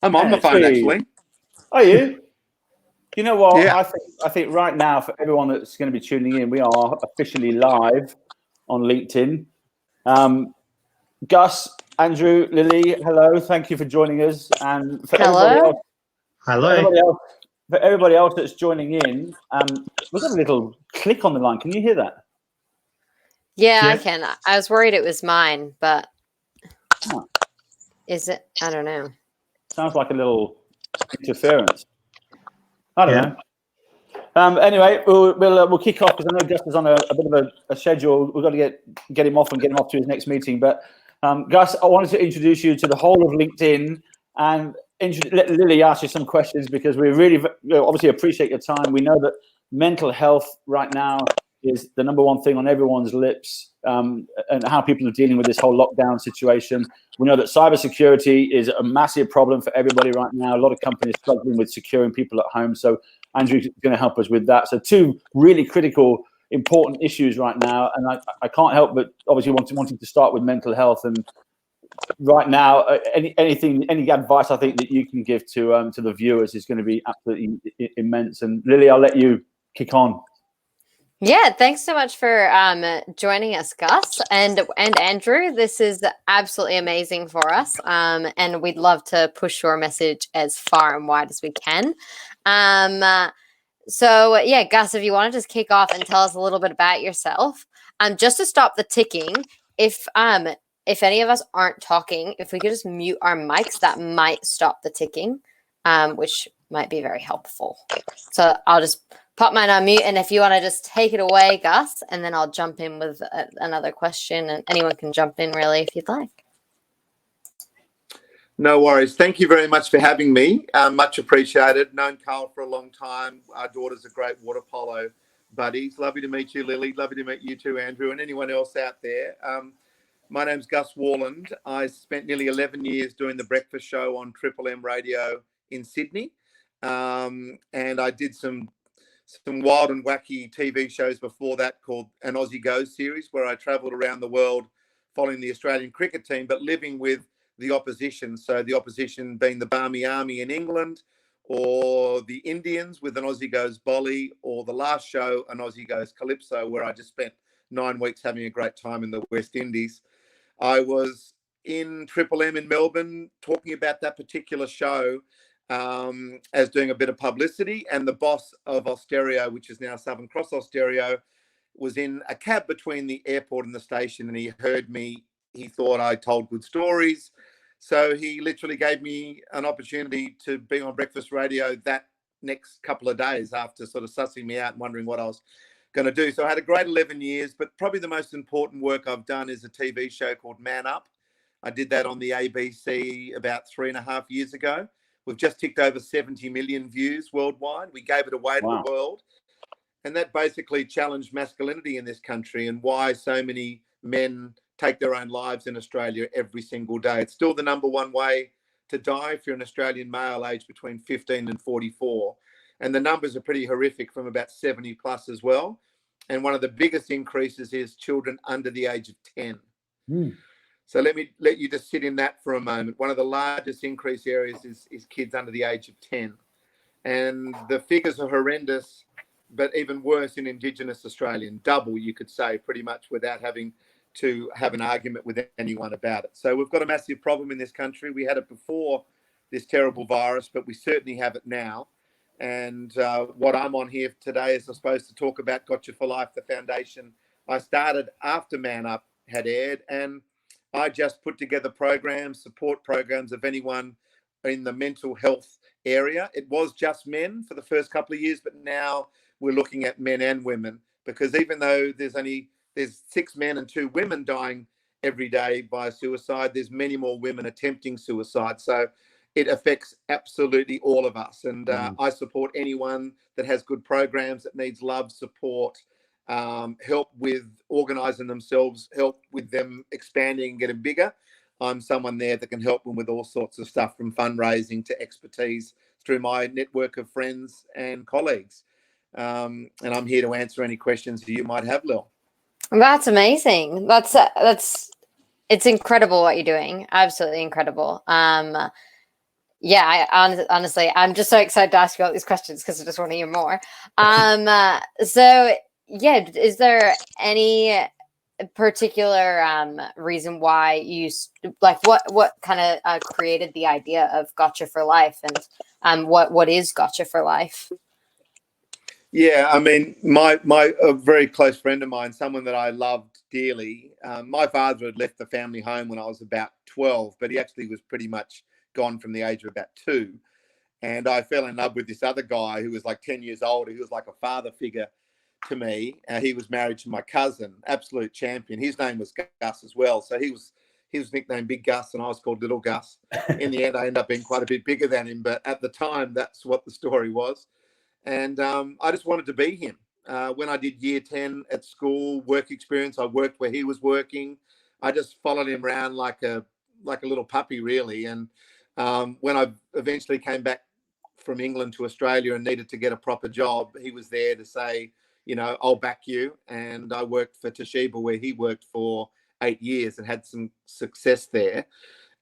I'm on my phone, actually. Are you? You know what? Yeah. I think right now, for everyone that's going to be tuning in, we are officially live on LinkedIn. Gus, Andrew, Lily, hello. Thank you for joining us. And for everybody else that's joining in, we've got a little click on the line. Can you hear that? Yeah, I can. I was worried it was mine, but is it? I don't know. Sounds like a little interference. I don't know. Anyway, we'll kick off because I know Gus is on a bit of a schedule. We've got to get him off and get him off to his next meeting. But Gus, I wanted to introduce you to the whole of LinkedIn and let Lily ask you some questions because we really obviously appreciate your time. We know that mental health right now is the number one thing on everyone's lips, and how people are dealing with this whole lockdown situation. We know that cybersecurity is a massive problem for everybody right now. A lot of companies struggling with securing people at home. So Andrew's going to help us with that. So two really critical, important issues right now. And I can't help but obviously wanting to start with mental health. And right now, any advice I think that you can give to the viewers is going to be absolutely immense. And Lily, I'll let you kick on. Yeah, thanks so much for joining us, Gus and Andrew. This is absolutely amazing for us, and we'd love to push your message as far and wide as we can. So yeah, Gus, if you want to just kick off and tell us a little bit about yourself, just to stop the ticking. If any of us aren't talking, if we could just mute our mics, that might stop the ticking, which might be very helpful. So I'll just pop mine on mute, and if you want to just take it away, Gus, and then I'll jump in with another question, and anyone can jump in really if you'd like. No worries. Thank you very much for having me. Much appreciated. Known Carl for a long time. Our daughter's a great water polo buddies. Lovely to meet you, Lily. Lovely to meet you too, Andrew, and anyone else out there. My name's Gus Worland. I spent nearly 11 years doing the breakfast show on TripleM Radio in Sydney, and I did some wild and wacky TV shows before that called an Aussie Goes series, where I travelled around the world following the Australian cricket team, but living with the opposition. So the opposition being the Barmy Army in England, or the Indians with an Aussie Goes Bolly, or the last show, an Aussie Goes Calypso, where I just spent 9 weeks having a great time in the West Indies. I was in TripleM in Melbourne talking about that particular show, as doing a bit of publicity, and the boss of Austereo, which is now Southern Cross Austereo, was in a cab between the airport and the station, and he heard me. He thought I told good stories, so he literally gave me an opportunity to be on breakfast radio that next couple of days after sort of sussing me out and wondering what I was going to do. So I had a great 11 years, but probably the most important work I've done is a TV show called Man Up. I did that on the ABC about 3.5 years ago. We've just ticked over 70 million views worldwide. We gave it away to the world. And that basically challenged masculinity in this country and why so many men take their own lives in Australia every single day. It's still the number one way to die if you're an Australian male aged between 15 and 44. And the numbers are pretty horrific, from about 70 plus as well. And one of the biggest increases is children under the age of 10. So let you just sit in that for a moment. One of the largest increase areas is kids under the age of 10. And the figures are horrendous, but even worse in Indigenous Australian, double, you could say, pretty much, without having to have an argument with anyone about it. So we've got a massive problem in this country. We had it before this terrible virus, but we certainly have it now. And what I'm on here today is, I suppose, to talk about Gotchadlife, the foundation I started after Man Up had aired, and I just put together programs, support programs of anyone in the mental health area. It was just men for the first couple of years, but now we're looking at men and women, because even though there's 6 men and 2 women dying every day by suicide, there's many more women attempting suicide. So it affects absolutely all of us. And I support anyone that has good programs, that needs love, support, help with organising themselves, help with them expanding and getting bigger. I'm someone there that can help them with all sorts of stuff, from fundraising to expertise, through my network of friends and colleagues. And I'm here to answer any questions that you might have, Lil. That's amazing. It's incredible what you're doing. Absolutely incredible. Yeah, honestly, I'm just so excited to ask you all these questions because I just want to hear more. So yeah, is there any particular reason why you like what kind of created the idea of Gotcha for Life, and what is Gotcha for Life? Yeah, I mean, a very close friend of mine, someone that I loved dearly. My father had left the family home when I was about 12, but he actually was pretty much gone from the age of about 2. And I fell in love with this other guy who was like 10 years older. He was like a father figure to me. He was married to my cousin, absolute champion. His name was Gus as well. So he was nicknamed Big Gus, and I was called Little Gus. In the end, I ended up being quite a bit bigger than him, but at the time, that's what the story was. And I just wanted to be him. When I did year 10 at school, work experience, I worked where he was working. I just followed him around like a little puppy, really. And when I eventually came back from England to Australia and needed to get a proper job, he was there to say, I'll back you. And I worked for Toshiba, where he worked for 8 years and had some success there.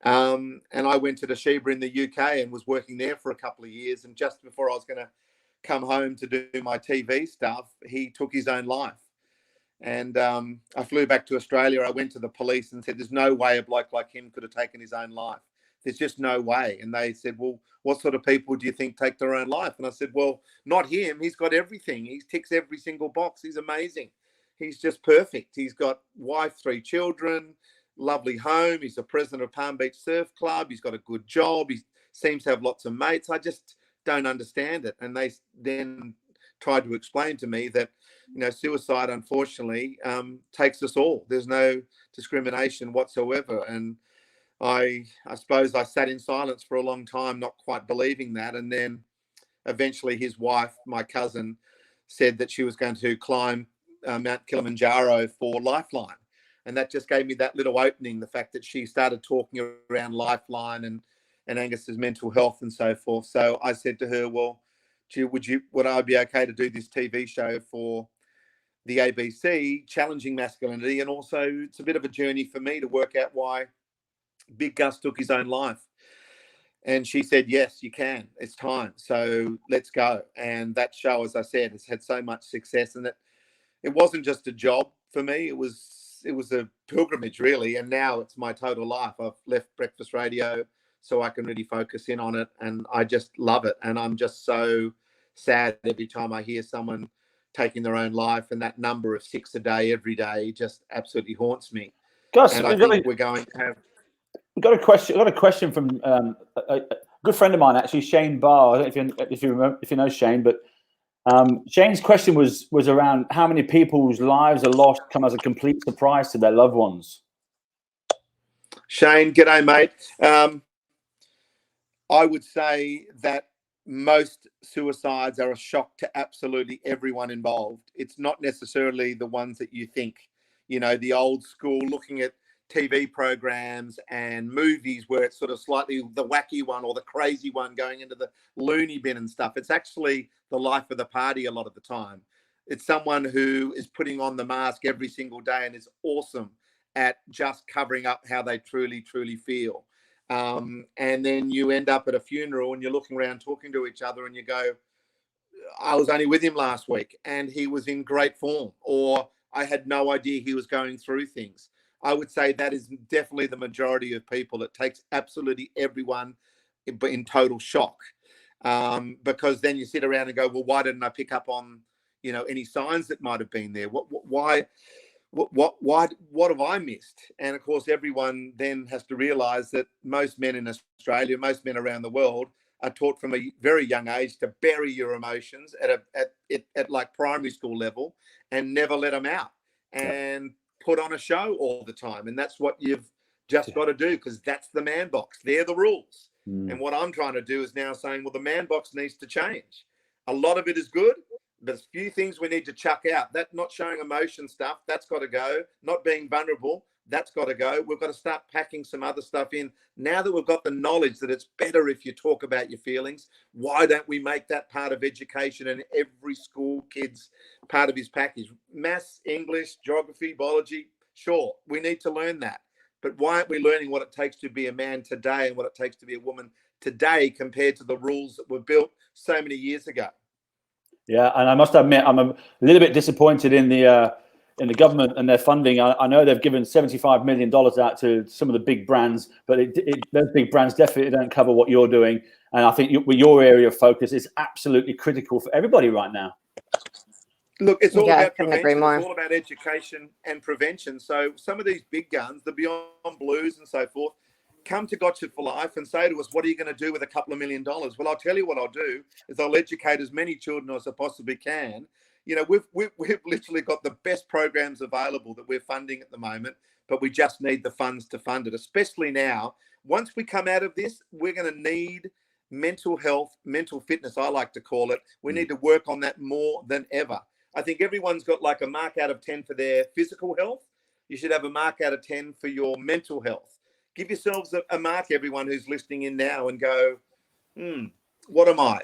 And I went to Toshiba in the UK and was working there for a couple of years. And just before I was going to come home to do my TV stuff, he took his own life. And I flew back to Australia. I went to the police and said, there's no way a bloke like him could have taken his own life. There's just no way. And they said, well, what sort of people do you think take their own life? And I said, well, not him. He's got everything. He ticks every single box. He's amazing. He's just perfect. He's got wife, 3 children, lovely home. He's the president of Palm Beach Surf Club. He's got a good job. He seems to have lots of mates. I just don't understand it. And they then tried to explain to me that, suicide, unfortunately, takes us all. There's no discrimination whatsoever. And I suppose I sat in silence for a long time, not quite believing that. And then eventually his wife, my cousin, said that she was going to climb Mount Kilimanjaro for Lifeline. And that just gave me that little opening, the fact that she started talking around Lifeline and Angus's mental health and so forth. So I said to her, well, would I be okay to do this TV show for the ABC, challenging masculinity? And also it's a bit of a journey for me to work out why Big Gus took his own life. And she said, yes, you can. It's time. So let's go. And that show, as I said, has had so much success. And it wasn't just a job for me. It was a pilgrimage, really. And now it's my total life. I've left breakfast radio so I can really focus in on it. And I just love it. And I'm just so sad every time I hear someone taking their own life. And that number of 6 a day, every day, just absolutely haunts me. Gus, and I think we're going to have... I've got a question from a good friend of mine, actually, Shane Barr. I don't know if you know Shane, but Shane's question was around how many people's lives are lost come as a complete surprise to their loved ones. Shane, g'day, mate. I would say that most suicides are a shock to absolutely everyone involved. It's not necessarily the ones that you think, the old school, looking at TV programs and movies where it's sort of slightly the wacky one or the crazy one going into the loony bin and stuff. It's actually the life of the party a lot of the time. It's someone who is putting on the mask every single day and is awesome at just covering up how they truly, truly feel. And then you end up at a funeral and you're looking around talking to each other and you go, I was only with him last week and he was in great form, or I had no idea he was going through things. I would say that is definitely the majority of people. It takes absolutely everyone in total shock, because then you sit around and go, well, why didn't I pick up on, any signs that might have been there? Why have I missed? And of course, everyone then has to realize that most men in Australia, most men around the world, are taught from a very young age to bury your emotions at like primary school level and never let them out. And put on a show all the time. And that's what you've just got to do, because that's the man box. They're the rules. And what I'm trying to do is now saying, well, the man box needs to change. A lot of it is good, but there's a few things we need to chuck out. That not showing emotion stuff, that's got to go. Not being vulnerable, that's got to go. We've got to start packing some other stuff in. Now that we've got the knowledge that it's better if you talk about your feelings, why don't we make that part of education and every school kid's part of his package? Maths, English, geography, biology, sure, we need to learn that. But why aren't we learning what it takes to be a man today and what it takes to be a woman today compared to the rules that were built so many years ago. Yeah, and I must admit, I'm a little bit disappointed in the government and their funding. I know they've given $75 million out to some of the big brands, but those big brands definitely don't cover what you're doing. And I think your area of focus is absolutely critical for everybody right now. Look, it's all about couldn't agree prevention. more. It's all about education and prevention. So some of these big guns, the Beyond Blues and so forth, come to Gotcha for Life and say to us, what are you going to do with a couple of $1 million? Well, I'll tell you what I'll do is I'll educate as many children as I possibly can. You know, we've literally got the best programs available that we're funding at the moment, but we just need the funds to fund it, especially now. Once we come out of this, we're going to need mental health, mental fitness, I like to call it. We need to work on that more than ever. I think everyone's got like a mark out of 10 for their physical health. You should have a mark out of 10 for your mental health. Give yourselves a mark, everyone who's listening in now, and go, what am I?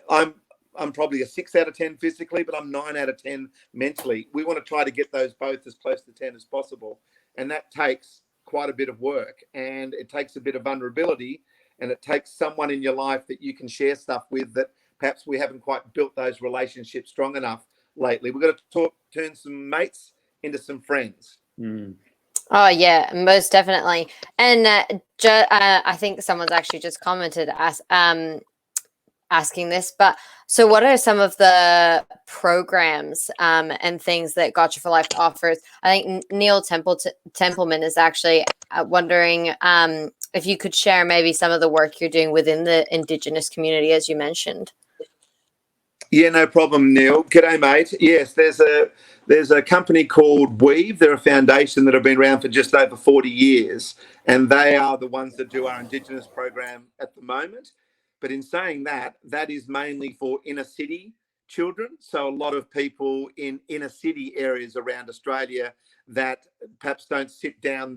I'm probably a 6 out of 10 physically, but I'm 9 out of 10 mentally. We want to try to get those both as close to 10 as possible. And that takes quite a bit of work, and it takes a bit of vulnerability, and it takes someone in your life that you can share stuff with that perhaps we haven't quite built those relationships strong enough lately. We've got to turn some mates into some friends. Oh yeah, most definitely. And I think someone's actually just commented asking this, but so what are some of the programs and things that Gotcha for Life offers? I think Neil Templeman is actually wondering if you could share maybe some of the work you're doing within the Indigenous community, as you mentioned. Yeah, no problem, Neil. G'day, mate. Yes, there's a company called Weave. They're a foundation that have been around for just over 40 years, and they are the ones that do our Indigenous program at the moment. But in saying that, that is mainly for inner city children. So a lot of people in inner city areas around Australia that perhaps don't sit down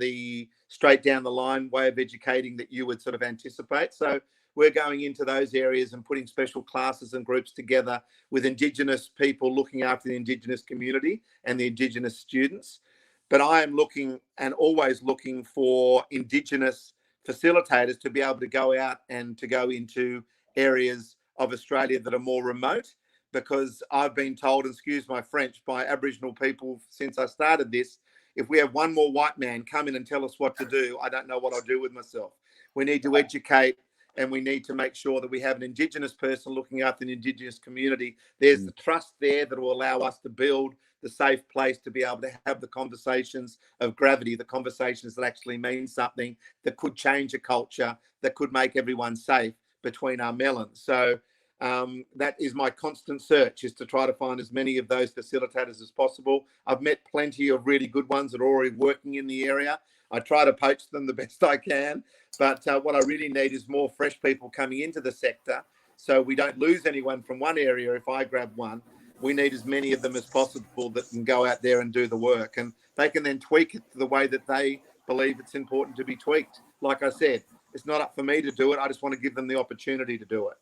straight down the line way of educating that you would sort of anticipate. So we're going into those areas and putting special classes and groups together with Indigenous people looking after the Indigenous community and the Indigenous students. But I am looking and always looking for Indigenous facilitators to be able to go out and to go into areas of Australia that are more remote, because I've been told, and excuse my French, by Aboriginal people since I started this, if we have one more white man come in and tell us what to do, I don't know what I'll do with myself. We need to educate, and we need to make sure that we have an Indigenous person looking after an Indigenous community. There's the trust there that will allow us to build the safe place to be able to have the conversations of gravity, the conversations that actually mean something, that could change a culture, that could make everyone safe between our melons. So that is my constant search, is to try to find as many of those facilitators as possible. I've met plenty of really good ones that are already working in the area. I try to poach them the best I can, but what I really need is more fresh people coming into the sector, so we don't lose anyone from one area. If I grab one, we need as many of them as possible that can go out there and do the work, and they can then tweak it the way that they believe it's important to be tweaked. Like I said, it's not up for me to do it. I just want to give them the opportunity to do it.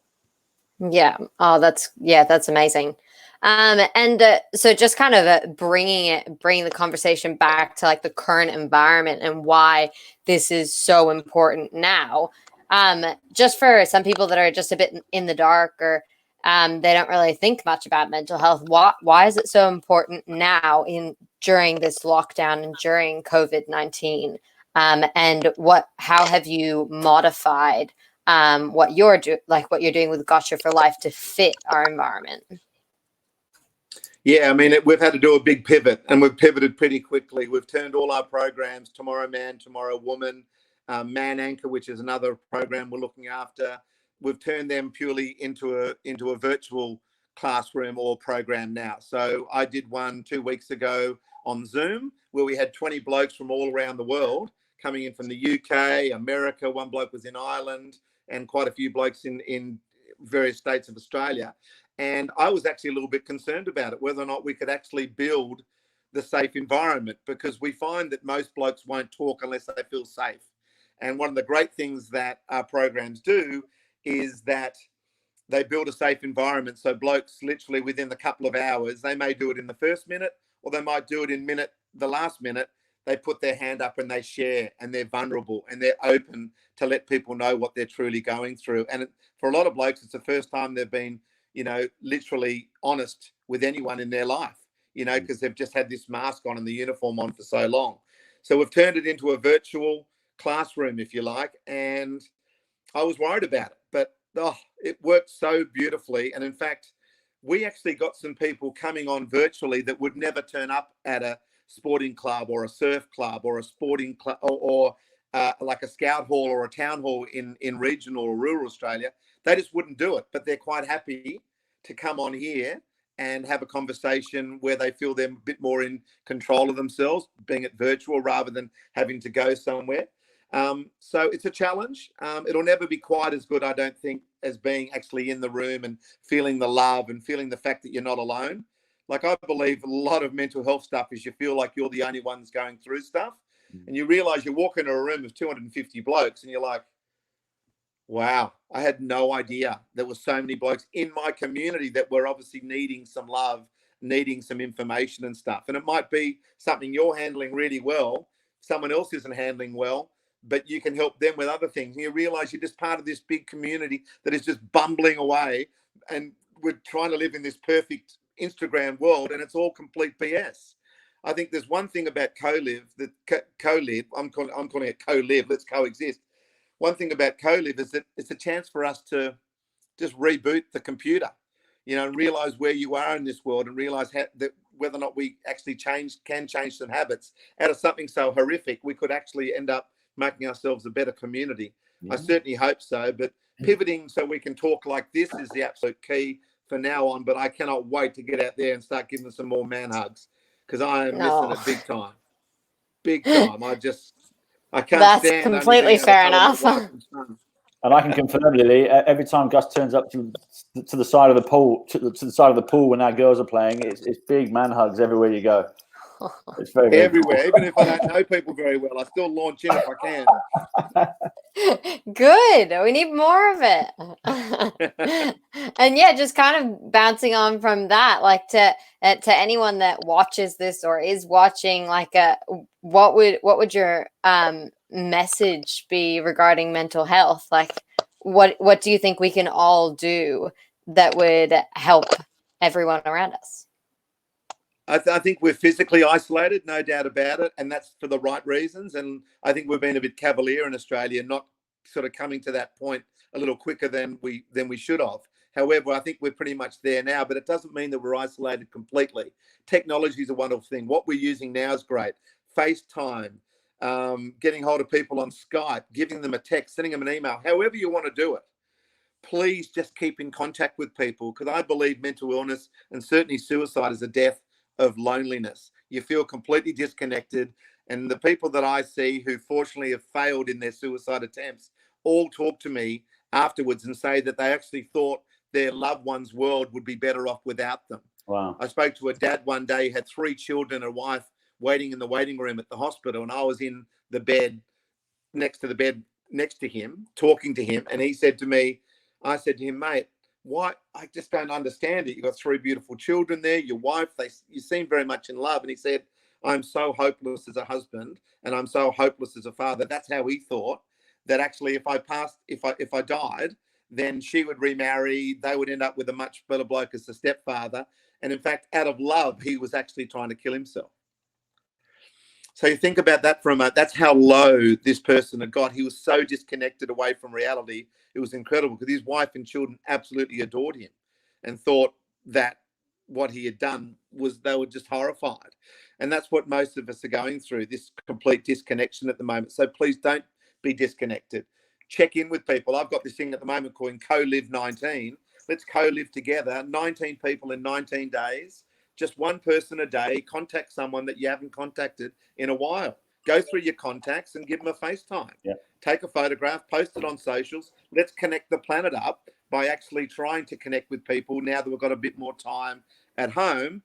Yeah. Oh, that's amazing. So just kind of bringing the conversation back to like the current environment and why this is so important now. Just for some people that are just a bit in the dark, or they don't really think much about mental health, why is it so important now during this lockdown and during COVID-19? And how have you modified what you're doing with Gotcha for Life to fit our environment? Yeah, I mean, we've had to do a big pivot, and we've pivoted pretty quickly. We've turned all our programs, Tomorrow Man, Tomorrow Woman, Man Anchor, which is another program we're looking after. We've turned them purely into a virtual classroom or program now. So I did one 2 weeks ago on Zoom where we had 20 blokes from all around the world coming in from the UK, America. One bloke was in Ireland, and quite a few blokes in various states of Australia. And I was actually a little bit concerned about it, whether or not we could actually build the safe environment, because we find that most blokes won't talk unless they feel safe. And one of the great things that our programs do is that they build a safe environment. So blokes literally within a couple of hours, they may do it in the first minute, or they might do it in the last minute. they put their hand up and they share, and they're vulnerable and they're open to let people know what they're truly going through. And for a lot of blokes, it's the first time they've been, literally honest with anyone in their life, because they've just had this mask on and the uniform on for so long. So we've turned it into a virtual classroom, if you like, and I was worried about it, but it worked so beautifully. And in fact, we actually got some people coming on virtually that would never turn up at a sporting club or a surf club or a sporting club or like a scout hall or a town hall in regional or rural Australia. They just wouldn't do it, but they're quite happy to come on here and have a conversation where they feel they're a bit more in control of themselves, being it virtual rather than having to go somewhere. So it's a challenge. It'll never be quite as good, I don't think, as being actually in the room and feeling the love and feeling the fact that you're not alone. Like, I believe a lot of mental health stuff is you feel like you're the only ones going through stuff. And you realize you walk into a room of 250 blokes and you're like, wow, I had no idea there were so many blokes in my community that were obviously needing some love, needing some information and stuff. And it might be something you're handling really well, someone else isn't handling well, but you can help them with other things. And you realize you're just part of this big community that is just bumbling away, and we're trying to live in this perfect Instagram world, and it's all complete BS. I think there's one thing about co-live, I'm calling it co-live, let's coexist. One thing about co-live is that it's a chance for us to just reboot the computer, and realize where you are in this world, and realize that whether or not we actually can change some habits out of something so horrific, we could actually end up making ourselves a better community. Yeah. I certainly hope so, but pivoting so we can talk like this is the absolute key for now on. But I cannot wait to get out there and start giving some more man hugs, because I am missing it big time. I can't That's stand. That's completely fair enough. And I can confirm, Lily, every time Gus turns up to the side of the pool, to the side of the pool when our girls are playing, it's big man hugs everywhere you go. It's very, very everywhere. cool. Even if I don't know people very well, I still launch in if I can. Good. We need more of it. And yeah, just kind of bouncing on from that, like to anyone that watches this or is watching, like what would your message be regarding mental health? Like, what do you think we can all do that would help everyone around us? I think we're physically isolated, no doubt about it, and that's for the right reasons. And I think we've been a bit cavalier in Australia, not sort of coming to that point a little quicker than we should have. However, I think we're pretty much there now, but it doesn't mean that we're isolated completely. Technology is a wonderful thing. What we're using now is great. FaceTime, getting hold of people on Skype, giving them a text, sending them an email, however you want to do it. Please just keep in contact with people, because I believe mental illness and certainly suicide is a death of loneliness. You feel completely disconnected, and the people that I see who fortunately have failed in their suicide attempts all talk to me afterwards and say that they actually thought their loved one's world would be better off without them. Wow. I spoke to a dad one day, had 3 children, a wife waiting in the waiting room at the hospital, and I was in the bed next to him, talking to him, and he said to me, I said to him, mate, why? I just don't understand it. You've got 3 beautiful children there, your wife, you seem very much in love. And he said, I'm so hopeless as a husband, and I'm so hopeless as a father. That's how he thought, that actually if I died, then she would remarry, they would end up with a much better bloke as a stepfather. And in fact, out of love, he was actually trying to kill himself. So you think about that that's how low this person had got. He was so disconnected away from reality. It was incredible, because his wife and children absolutely adored him and thought that what he had done they were just horrified. And that's what most of us are going through, this complete disconnection at the moment. So please don't be disconnected. Check in with people. I've got this thing at the moment called Co-Live 19. Let's co-live together, 19 people in 19 days. Just one person a day. Contact someone that you haven't contacted in a while. Go through your contacts and give them a FaceTime. Yeah. Take a photograph, post it on socials. Let's connect the planet up by actually trying to connect with people now that we've got a bit more time at home.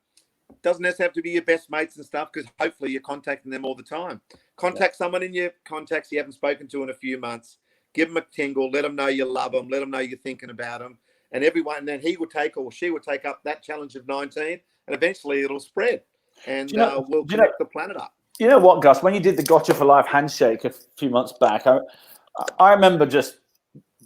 Doesn't necessarily have to be your best mates and stuff, because hopefully you're contacting them all the time. Contact someone in your contacts you haven't spoken to in a few months. Give them a tingle. Let them know you love them. Let them know you're thinking about them. And then he will take, or she will take up that challenge of 19, and eventually it'll spread, and we'll connect the planet up. You know what, Gus? When you did the Gotcha for Life handshake a few months back, I remember just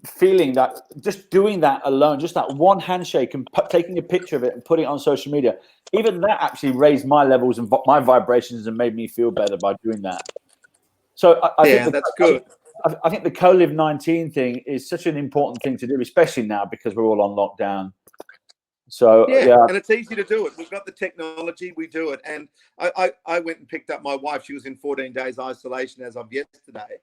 feeling that, just doing that alone, just that one handshake and taking a picture of it and putting it on social media, even that actually raised my levels and my vibrations and made me feel better by doing that. So I think that's good. I think the co-live-19 thing is such an important thing to do, especially now because we're all on lockdown. So yeah, and it's easy to do it. We've got the technology, we do it. And I went and picked up my wife. She was in 14 days isolation as of yesterday.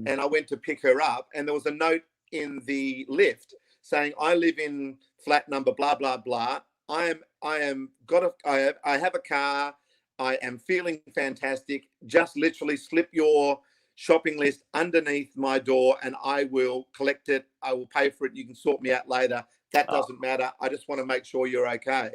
And I went to pick her up, and there was a note in the lift saying, I live in flat number blah blah blah. I have a car. I am feeling fantastic. Just literally slip your shopping list underneath my door and I will collect it. I will pay for it. You can sort me out later. That doesn't matter. I just want to make sure you're okay.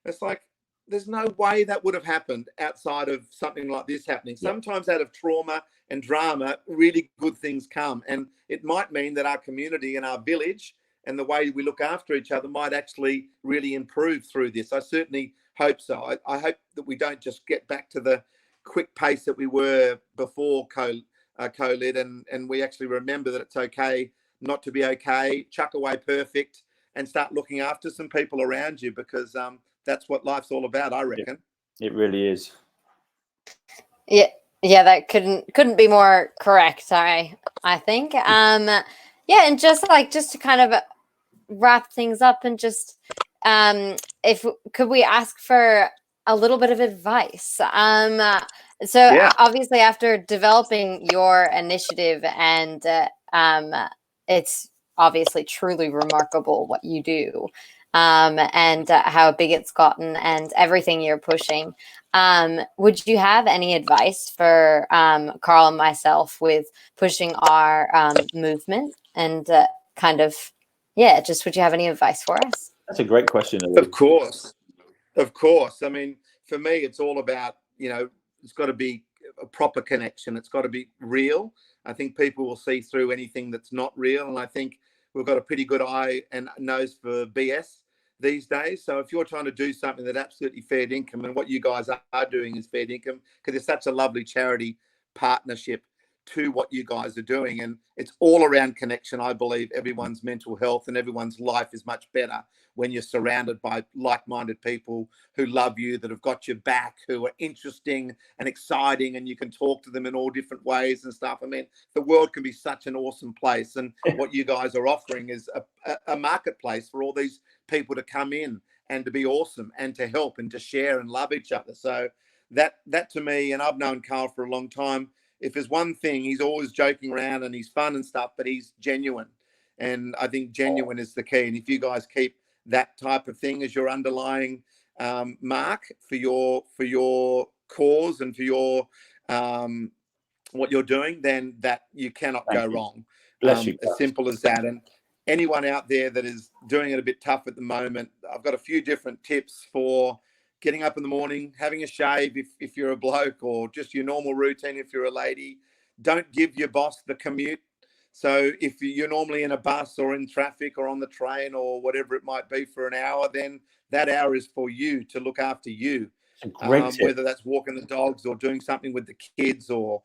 It's like, there's no way that would have happened outside of something like this happening. Sometimes out of trauma and drama, really good things come. And it might mean that our community and our village and the way we look after each other might actually really improve through this. I certainly hope so. I hope that we don't just get back to the quick pace that we were before COVID, and we actually remember that it's okay not to be okay, chuck away perfect, and start looking after some people around you, because that's what life's all about, I reckon. It really is. Yeah, that couldn't be more correct. I think. Yeah, and just to kind of wrap things up, and just could we ask for a little bit of advice? Obviously after developing your initiative, and it's obviously truly remarkable what you do, and how big it's gotten and everything you're pushing. Would you have any advice for Carl and myself with pushing our movement, and would you have any advice for us? That's a great question. Of course. I mean, for me, it's all about, it's got to be a proper connection. It's got to be real. I think people will see through anything that's not real. And I think we've got a pretty good eye and nose for BS these days. So if you're trying to do something that absolutely fair income, and what you guys are doing is fair income, because it's such a lovely charity partnership to what you guys are doing. And it's all around connection. I believe everyone's mental health and everyone's life is much better when you're surrounded by like-minded people who love you, that have got your back, who are interesting and exciting, and you can talk to them in all different ways and stuff. I mean, the world can be such an awesome place. And what you guys are offering is a marketplace for all these people to come in and to be awesome and to help and to share and love each other. So that to me, and I've known Carl for a long time, if there's one thing, he's always joking around and he's fun and stuff, but he's genuine. And I think genuine is the key. And if you guys keep that type of thing as your underlying mark for your cause and for your what you're doing, then that you cannot go wrong. Bless you. As simple as that. And anyone out there that is doing it a bit tough at the moment, I've got a few different tips for getting up in the morning, having a shave if you're a bloke, or just your normal routine if you're a lady. Don't give your boss the commute. So if you're normally in a bus or in traffic or on the train or whatever it might be for an hour, then that hour is for you to look after you. Whether that's walking the dogs or doing something with the kids, or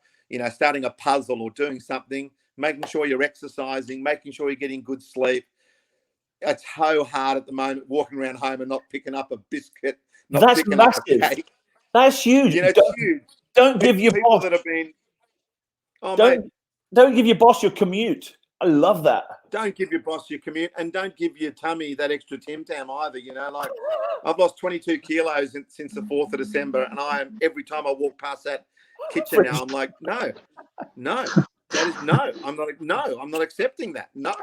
starting a puzzle or doing something, making sure you're exercising, making sure you're getting good sleep. It's so hard at the moment walking around home and not picking up a biscuit. That's massive. That's huge. It's huge. Don't give your boss that have been. Don't give your boss your commute. I love that. Don't give your boss your commute, and don't give your tummy that extra Tim Tam either. I've lost 22 kilos since the 4th of December, and every time I walk past that kitchen now, I'm like, no, that is no. I'm not accepting that. No.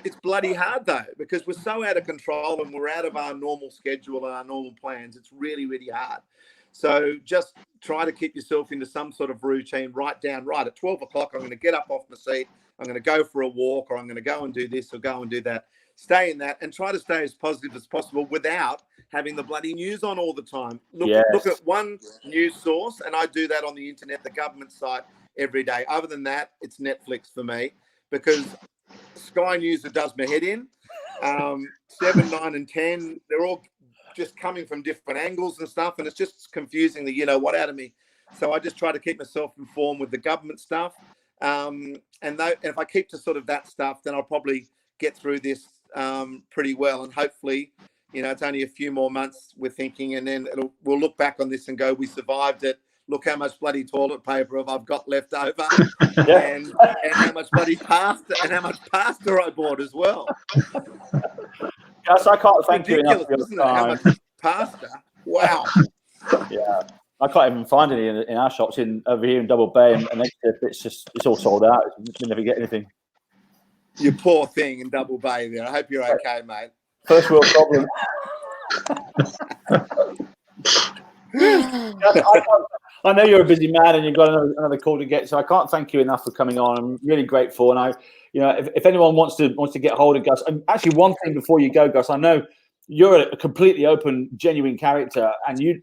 It's bloody hard though, because we're so out of control and we're out of our normal schedule and our normal plans. It's really, really hard. So just try to keep yourself into some sort of routine. Write down, at 12 o'clock, I'm going to get up off my seat. I'm going to go for a walk, or I'm going to go and do this or go and do that. Stay in that and try to stay as positive as possible without having the bloody news on all the time. Look at one news source, and I do that on the internet, the government site, every day. Other than that, it's Netflix for me, because Sky News that does my head in. 7, 9, and 10, they're all just coming from different angles and stuff, and it's just confusing the out of me. So I just try to keep myself informed with the government stuff. And if I keep to sort of that stuff, then I'll probably get through this pretty well. And hopefully, it's only a few more months, we're thinking, and then we'll look back on this and go, we survived it. Look how much bloody toilet paper I've got left over, and how much bloody pasta I bought as well. Gus, I can't thank you enough for your isn't it? How time. much pasta? Wow. Yeah, I can't even find any in our shops over here in Double Bay and it's all sold out. We never get anything. You poor thing in Double Bay there. I hope you're okay, mate. First world problem. I know you're a busy man and you've got another call to get, so I can't thank you enough for coming on. I'm really grateful, and if anyone wants to get hold of Gus, and actually one thing before you go, Gus, I know you're a completely open, genuine character, and you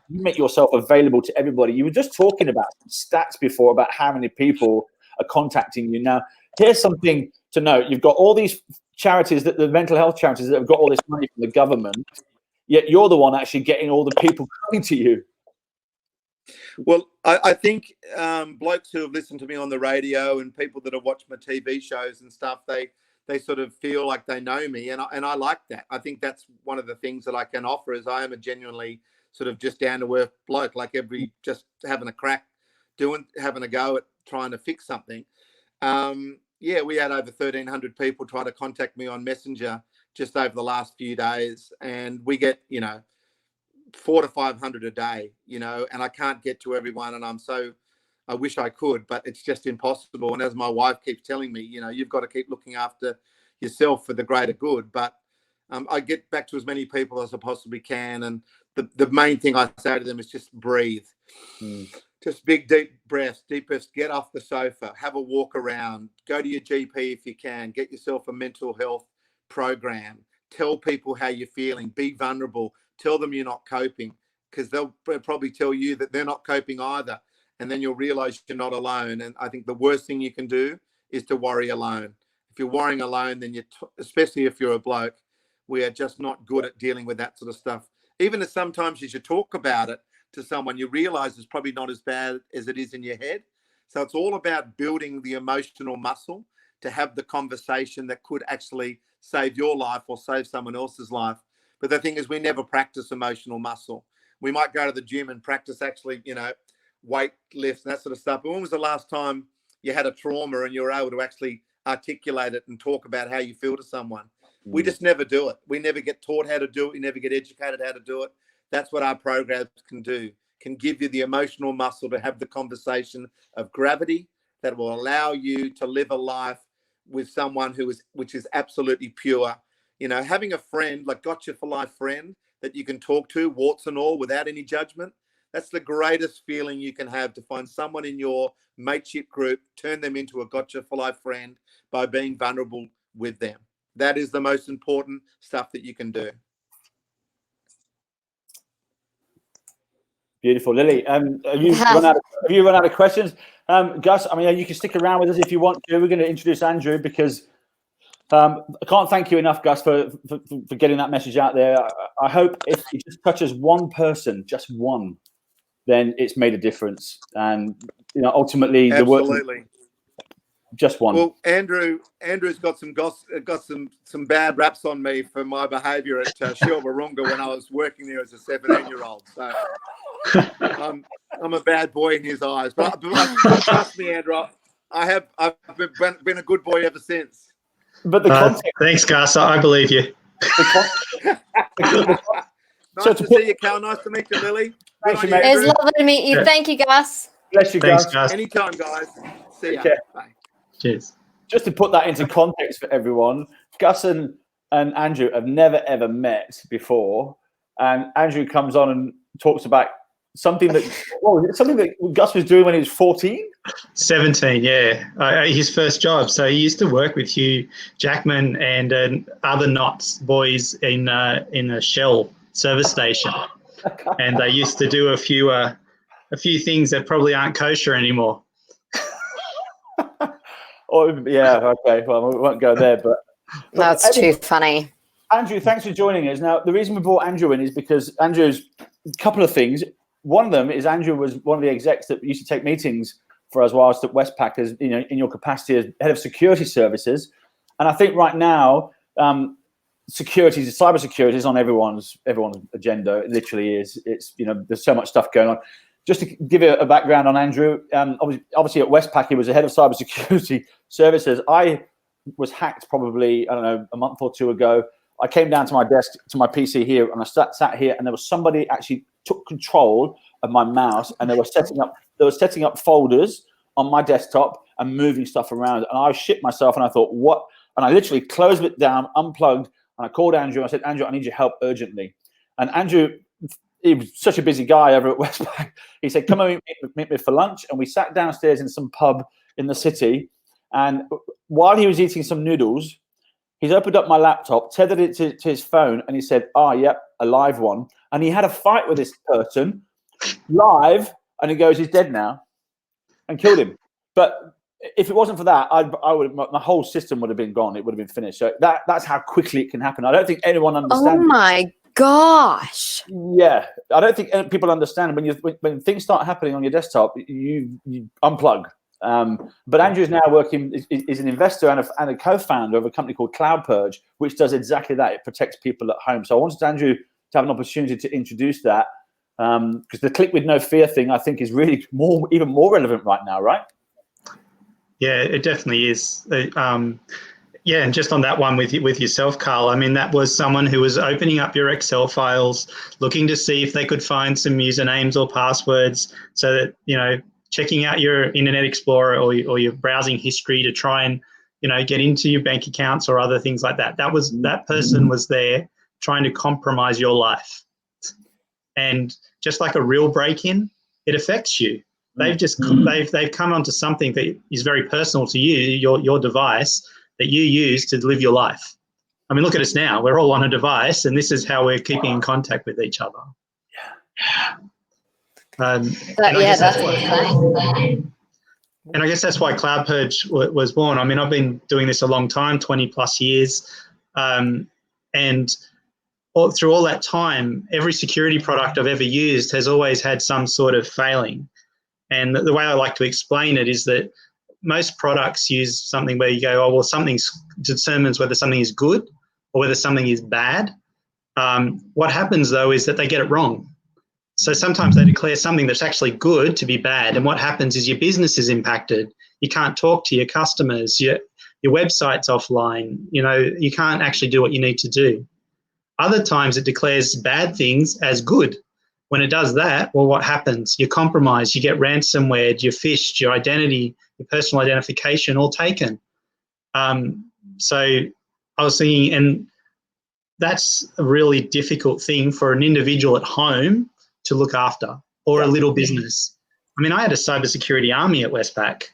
make yourself available to everybody. You were just talking about stats before about how many people are contacting you. Now, here's something to note: you've got all these charities, the mental health charities that have got all this money from the government, yet you're the one actually getting all the people coming to you. Well, I think blokes who have listened to me on the radio and people that have watched my TV shows and stuff, they sort of feel like they know me, and I like that. I think that's one of the things that I can offer, is I am a genuinely sort of just down to earth bloke, like just having a crack, having a go at trying to fix something. Yeah, we had over 1,300 people try to contact me on Messenger just over the last few days, and we get 400 to 500 a day, and I can't get to everyone, and I wish I could, but it's just impossible. And as my wife keeps telling me, you've got to keep looking after yourself for the greater good. But I get back to as many people as I possibly can, and the main thing I say to them is just breathe. Just big, deep breaths, get off the sofa, have a walk around, go to your GP if you can, get yourself a mental health program, tell people how you're feeling, be vulnerable, tell them you're not coping, because they'll probably tell you that they're not coping either. And then you'll realize you're not alone. And I think the worst thing you can do is to worry alone. If you're worrying alone, then especially if you're a bloke, we are just not good at dealing with that sort of stuff. Even as sometimes as you talk about it to someone, you realize it's probably not as bad as it is in your head. So it's all about building the emotional muscle to have the conversation that could actually save your life or save someone else's life. But the thing is, we never practice emotional muscle. We might go to the gym and practice actually, weight lifts and that sort of stuff. But when was the last time you had a trauma and you were able to actually articulate it and talk about how you feel to someone? We just never do it. We never get taught how to do it. We never get educated how to do it. That's what our programs can do, can give you the emotional muscle to have the conversation of gravity that will allow you to live a life with someone which is absolutely pure. Having a friend, like Gotcha for Life friend that you can talk to, warts and all, without any judgment, that's the greatest feeling you can have, to find someone in your mateship group, turn them into a Gotcha for Life friend by being vulnerable with them. That is the most important stuff that you can do. Beautiful. Lily, have you run out of questions? Gus, you can stick around with us if you want to. We're going to introduce Andrew, because I can't thank you enough, Gus, for getting that message out there. I hope if it just touches one person, just one, then it's made a difference. And ultimately, absolutely. The work, just one. Well, Andrew's got some bad raps on me for my behaviour at Shilbarunga when I was working there as a 17-year-old. So I'm a bad boy in his eyes. But trust me, Andrew, I've been a good boy ever since. But the context. Thanks, Gus. I believe you. Nice to see you, Cal. Nice to meet you, Lily. Thanks, mate. It's lovely to meet you. Thank you, Gus. Bless you, Thanks, Gus. Gus. Anytime, guys. See ya. Bye. Cheers. Just to put that into context for everyone, Gus and Andrew have never ever met before, and Andrew comes on and talks about something that Gus was doing when he was 14. 17, yeah. His first job. So he used to work with Hugh Jackman and other Knots boys in a Shell service station, and they used to do a few things that probably aren't kosher anymore. Oh yeah, okay. Well, we won't go there, but That's too funny. Andrew, thanks for joining us. Now, the reason we brought Andrew in is because Andrew's a couple of things. one of them is Andrew was one of the execs that used to take meetings for us whilst at WestPac, as you know, in your capacity as head of security services. And I think right now, cybersecurity is on everyone's agenda. It literally is. It's, you know, there's so much stuff going on. Just to give you a background on Andrew, obviously at WestPac, he was the head of cybersecurity services. I was hacked probably, I don't know, a month or two ago. I came down to my desk, to my PC here, and I sat here, and there was somebody actually took control of my mouse, and they were setting up folders on my desktop and moving stuff around. And I shit myself, and I thought, what? And I literally closed it down, unplugged, and I called Andrew. And I said, Andrew, I need your help urgently. And Andrew, he was such a busy guy over at WestPac. He said, come and meet me for lunch. And we sat downstairs in some pub in the city. And while he was eating some noodles, he's opened up my laptop, tethered it to his phone, and he said, yep, a live one. And he had a fight with this person live, and he goes, he's dead now, and killed him. But if it wasn't for that, my whole system would have been gone. It would have been finished. So that's how quickly it can happen. I don't think anyone understands. Oh my gosh. Yeah, I don't think people understand when things start happening on your desktop, you unplug. But Andrew is now working, is an investor and a co-founder of a company called Cloudpurge, which does exactly that. It protects people at home. So I wanted Andrew to have an opportunity to introduce that, because the click with no fear thing, I think, is really even more relevant right now, right? Yeah, it definitely is. Yeah, and just on that one with yourself, Carl, I mean, that was someone who was opening up your Excel files, looking to see if they could find some usernames or passwords, so that, you know, checking out your Internet Explorer or your browsing history to try and, you know, get into your bank accounts or other things like that. That person was there trying to compromise your life. And just like a real break-in, it affects you. They've come onto something that is very personal to you, your device that you use to live your life. I mean, look at us now. We're all on a device, and this is how we're keeping in contact with each other. That's insane. And I guess that's why Cloudpurge was born. I mean, I've been doing this a long time, 20 plus years. And through all that time, every security product I've ever used has always had some sort of failing. And the way I like to explain it is that most products use something where you go, oh, well, something determines whether something is good or whether something is bad. What happens, though, is that they get it wrong. So sometimes they declare something that's actually good to be bad. And what happens is your business is impacted. You can't talk to your customers. Your website's offline. You know, you can't actually do what you need to do. Other times it declares bad things as good. When it does that, well, what happens? You're compromised. You get ransomware, you're phished, your identity, your personal identification, all taken. So I was thinking, and that's a really difficult thing for an individual at home to look after, or a little business. I mean, I had a cybersecurity army at WestPac,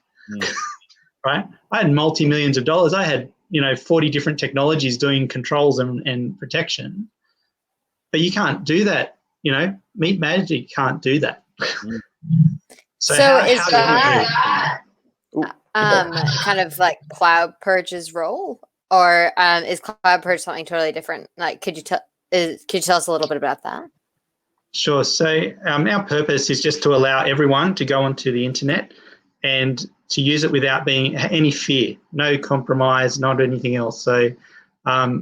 right? I had multi-millions of dollars. I had, 40 different technologies doing controls and protection. But you can't do that, meetmagic can't do that. So is that kind of like Cloudpurge's role, or is Cloudpurge something totally different? Like, could you tell us a little bit about that? Sure. So our purpose is just to allow everyone to go onto the internet and to use it without being any fear, no compromise, not anything else. So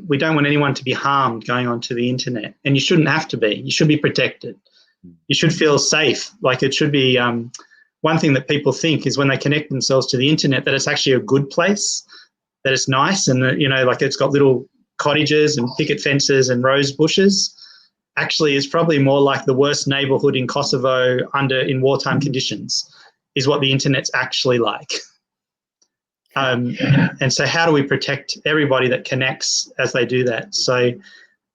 we don't want anyone to be harmed going onto the internet, and you shouldn't have to be. You should be protected. You should feel safe. Like, it should be one thing that people think is when they connect themselves to the internet that it's actually a good place, that it's nice, and like it's got little cottages and picket fences and rose bushes. Actually, it's probably more like the worst neighborhood in Kosovo in wartime conditions is what the internet's actually like. And so how do we protect everybody that connects as they do that? So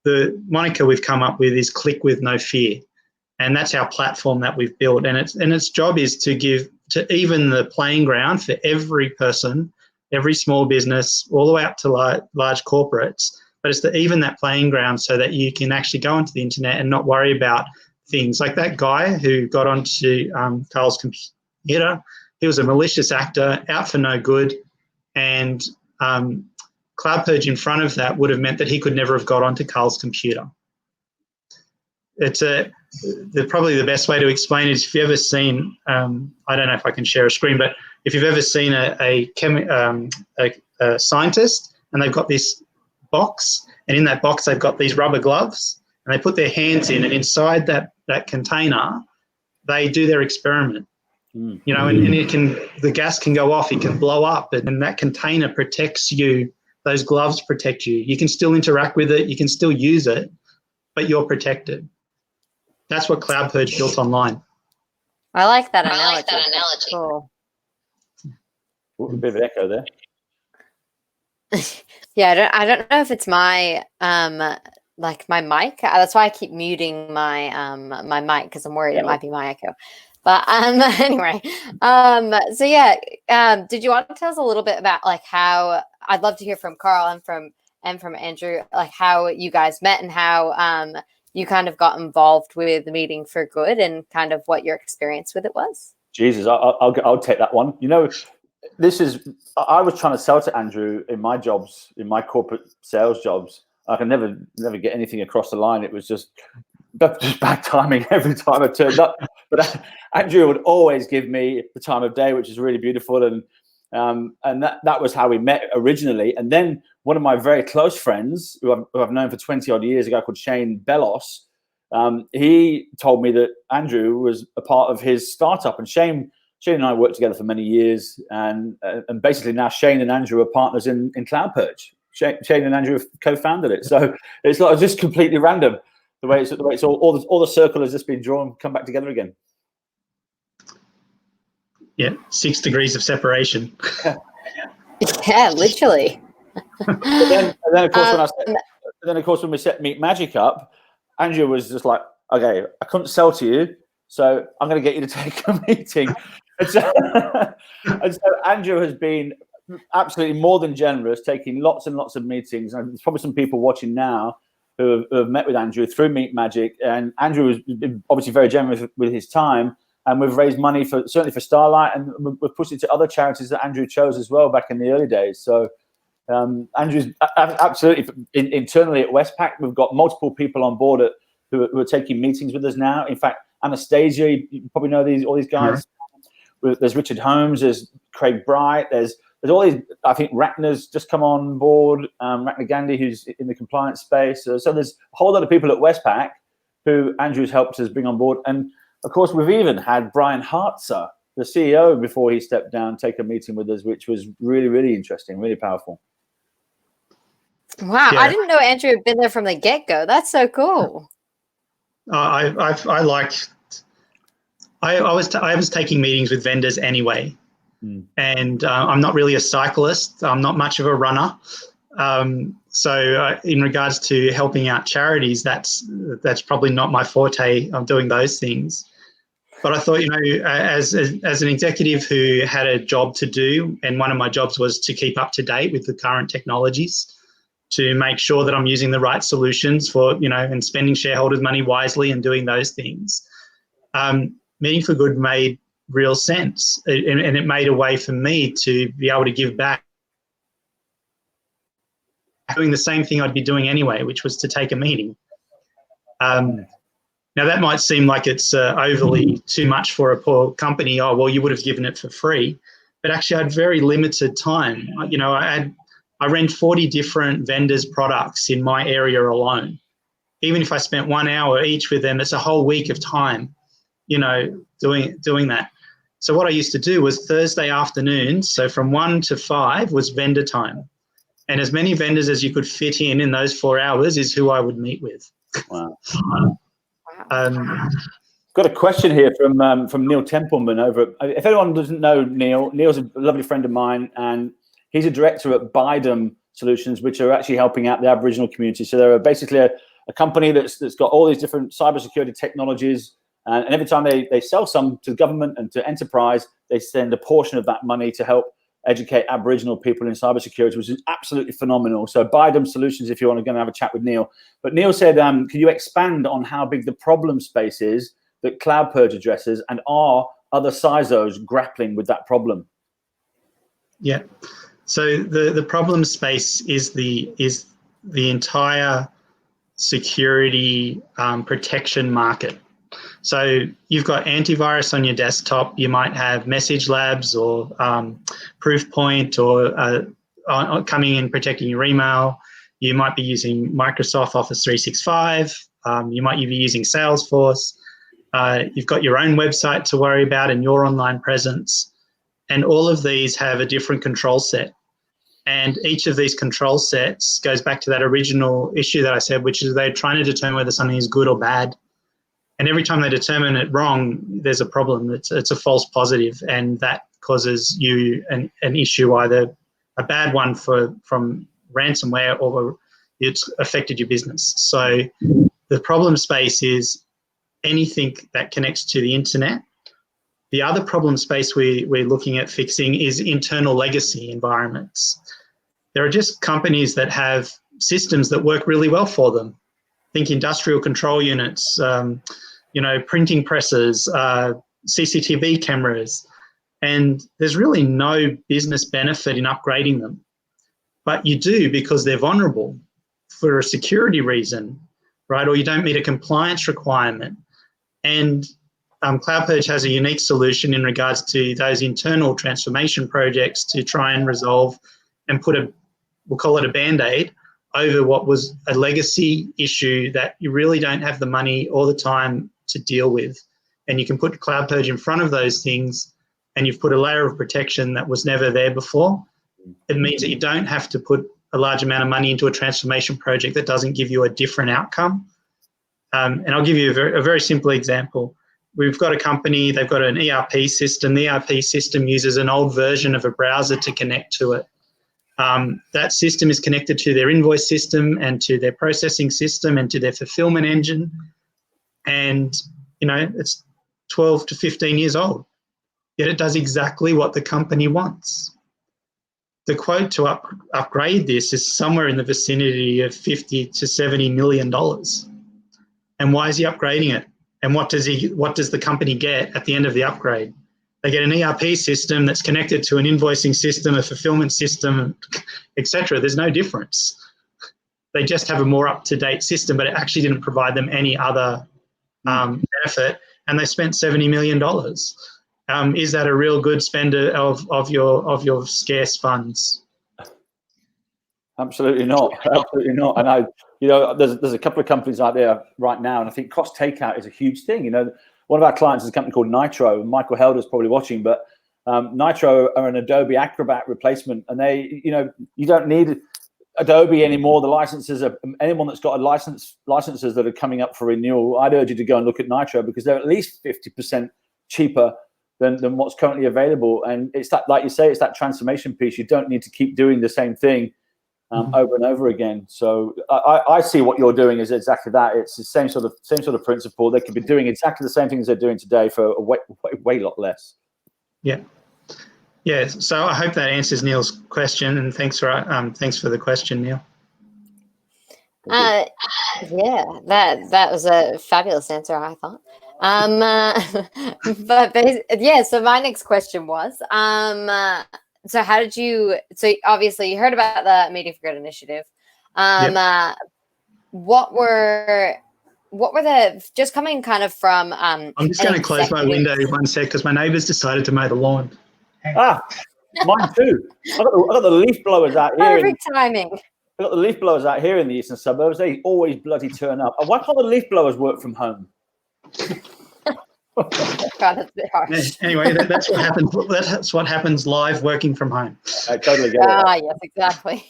the moniker we've come up with is Click with No Fear. And that's our platform that we've built. And its job is to even the playing ground for every person, every small business, all the way up to large corporates. But it's to even that playing ground so that you can actually go onto the internet and not worry about things. Like that guy who got onto Carl's computer, he was a malicious actor, out for no good. And Cloudpurge in front of that would have meant that he could never have got onto Carl's computer. probably the best way to explain it is if you've ever seen, I don't know if I can share a screen, but if you've ever seen a scientist and they've got this box, and in that box they've got these rubber gloves, and they put their hands in, and inside that container they do their experiment. And the gas can go off, it can blow up, and that container protects you. Those gloves protect you. You can still interact with it, you can still use it, but you're protected. That's what Cloudpurge built online. I like that analogy. Cool. A bit of an echo there. Yeah, I don't know if it's my like my mic. That's why I keep muting my my mic, because I'm worried it might be my echo. But anyway, so yeah, did you want to tell us a little bit about like how, I'd love to hear from Carl and from Andrew, like how you guys met and how you kind of got involved with the Meeting for Good and kind of what your experience with it was? Jesus, I'll take that one. You know, I was trying to sell to Andrew in my jobs, in my corporate sales jobs. I could never get anything across the line. It was just bad timing every time I turned up. But Andrew would always give me the time of day, which is really beautiful. And that was how we met originally. And then one of my very close friends, who I've known for 20 odd years, a guy called Shane Bellos, he told me that Andrew was a part of his startup. And Shane and I worked together for many years. And basically now Shane and Andrew are partners in Cloudpurge. Shane and Andrew have co-founded it. So it's like just completely random. The way it's all the circle has just been drawn, come back together again. Yeah, 6 degrees of separation. Yeah, literally. then of course when we set Meetmagic up, Andrew was just like, okay, I couldn't sell to you, so I'm going to get you to take a meeting. And so Andrew has been absolutely more than generous, taking lots and lots of meetings. And there's probably some people watching now who have met with Andrew through Meetmagic, and Andrew has been obviously very generous with his time, and we've raised money certainly for Starlight, and we've pushed it to other charities that Andrew chose as well back in the early days. So Andrew's absolutely internally at WestPac, we've got multiple people on board who are taking meetings with us now. In fact, Anastasia, you probably know all these guys. Mm-hmm. There's Richard Holmes, there's Craig Bright, there's all these. I think Ratner's just come on board. Ratner Gandhi, who's in the compliance space. So there's a whole lot of people at WestPac who Andrew's helped us bring on board. And of course, we've even had Brian Hartzer, the CEO, before he stepped down, take a meeting with us, which was really, really interesting, really powerful. Wow, yeah. I didn't know Andrew had been there from the get-go. That's so cool. I was taking meetings with vendors anyway. And I'm not really a cyclist. I'm not much of a runner. So in regards to helping out charities, that's probably not my forte. I'm doing those things. But I thought, as an executive who had a job to do, and one of my jobs was to keep up to date with the current technologies, to make sure that I'm using the right solutions for, and spending shareholders' money wisely and doing those things. Meeting for Good made real sense, and it made a way for me to be able to give back, doing the same thing I'd be doing anyway, which was to take a meeting. Now that might seem like it's overly too much for a poor company. Oh, well, you would have given it for free, but actually I had very limited time. I ran 40 different vendors' products in my area alone. Even if I spent 1 hour each with them, it's a whole week of time, doing that. So what I used to do was Thursday afternoons, so from 1 to 5 was vendor time. And as many vendors as you could fit in those 4 hours is who I would meet with. Wow. Got a question here from Neil Templeman over. If anyone doesn't know Neil's a lovely friend of mine, and he's a director at Bidem Solutions, which are actually helping out the Aboriginal community. So they're basically a company that's got all these different cybersecurity technologies. And every time they sell some to government and to enterprise, they send a portion of that money to help educate Aboriginal people in cybersecurity, which is absolutely phenomenal. So Bidem Solutions, if you want to go and have a chat with Neil. But Neil said, can you expand on how big the problem space is that Cloudpurge addresses, and are other CISOs grappling with that problem? Yeah. So the problem space is the entire security protection market. So you've got antivirus on your desktop. You might have Message Labs or Proofpoint or coming in protecting your email. You might be using Microsoft Office 365. You might be using Salesforce. You've got your own website to worry about and your online presence. And all of these have a different control set. And each of these control sets goes back to that original issue that I said, which is they're trying to determine whether something is good or bad. And every time they determine it wrong, there's a problem. It's a false positive, and that causes you an issue, either a bad one from ransomware or it's affected your business. So the problem space is anything that connects to the internet. The other problem space we're looking at fixing is internal legacy environments. There are just companies that have systems that work really well for them. Think industrial control units, printing presses, CCTV cameras, and there's really no business benefit in upgrading them. But you do because they're vulnerable for a security reason, right? Or you don't meet a compliance requirement. And Cloudpurge has a unique solution in regards to those internal transformation projects to try and resolve and we'll call it a Band-Aid, over what was a legacy issue that you really don't have the money or the time to deal with. And you can put Cloudpurge in front of those things, and you've put a layer of protection that was never there before. It means that you don't have to put a large amount of money into a transformation project that doesn't give you a different outcome. And I'll give you a very simple example. We've got a company, they've got an ERP system. The ERP system uses an old version of a browser to connect to it. That system is connected to their invoice system and to their processing system and to their fulfillment engine. And, it's 12 to 15 years old, yet it does exactly what the company wants. The quote to upgrade this is somewhere in the vicinity of $50 to $70 million. And why is he upgrading it? And what does the company get at the end of the upgrade? They get an ERP system that's connected to an invoicing system, a fulfillment system, etc. There's no difference. They just have a more up-to-date system, but it actually didn't provide them any other benefit, and they spent $70 million. Is that a real good spender of your scarce funds? Absolutely not. Absolutely not. And there's a couple of companies out there right now, and I think cost takeout is a huge thing. One of our clients is a company called Nitro. Michael Helder's probably watching, but Nitro are an Adobe Acrobat replacement, and you don't need Adobe anymore. The licenses are anyone that's got licenses that are coming up for renewal. I'd urge you to go and look at Nitro because they're at least 50% cheaper than what's currently available. And it's that, like you say, it's that transformation piece. You don't need to keep doing the same thing over and over again. So I see what you're doing is exactly that. It's the same sort of principle. They could be doing exactly the same things they're doing today for a way lot less. Yeah. Yeah. So I hope that answers Neil's question, and thanks for the question, Neil. Yeah, that was a fabulous answer, I thought. So my next question was, so how did you, so obviously you heard about the Meeting for Good initiative. Yep. What were the, just coming kind of from, I'm just going to close my window 1 sec because my neighbours decided to mow the lawn. Mine too. I got the leaf blowers out here. Perfect timing. I've got the leaf blowers out here in the eastern suburbs. They always bloody turn up. And why can't the leaf blowers work from home? God, that's a bit harsh. Anyway, that's what happens. That's what happens live working from home. I totally get it. Yes, exactly.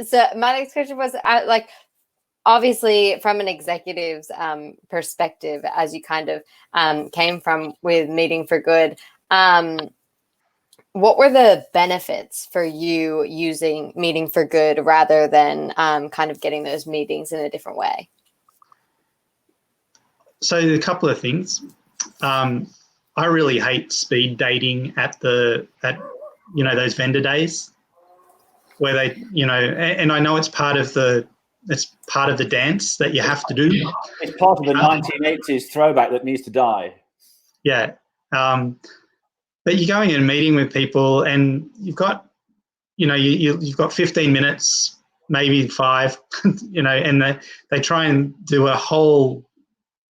So my next question was obviously from an executive's perspective, as you kind of came from with Meeting for Good, what were the benefits for you using Meeting for Good rather than kind of getting those meetings in a different way? So a couple of things. I really hate speed dating at those vendor days where they, and I know it's part of the dance that you have to do. It's part of the 1980s throwback that needs to die. Yeah. But you're going and meeting with people and you've got, you've got 15 minutes maybe 5, you know, and they try and do a whole,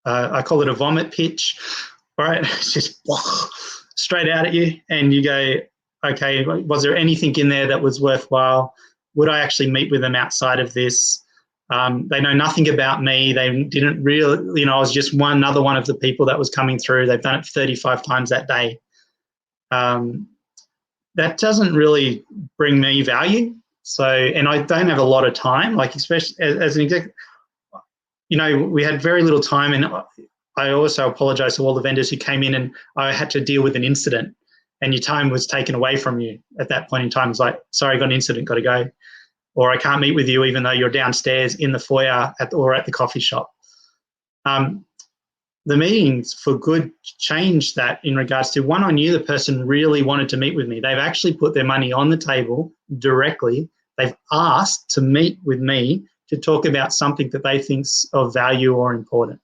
I call it a vomit pitch, right? It's just straight out at you, and you go, okay, was there anything in there that was worthwhile? Would I actually meet with them outside of this? They know nothing about me. They didn't really, you know, I was just another one of the people that was coming through. They've done it 35 times that day. That doesn't really bring me value. So, and I don't have a lot of time, like especially as an executive, you know, we had very little time, and I also apologize to all the vendors who came in and I had to deal with an incident and your time was taken away from you at that point in time. It's like, sorry, got an incident, got to go. Or I can't meet with you even though you're downstairs in the foyer or at the coffee shop. The meetings for good changed that in regards to, one, I knew the person really wanted to meet with me. They've actually put their money on the table directly. They've asked to meet with me to talk about something that they think's of value or important.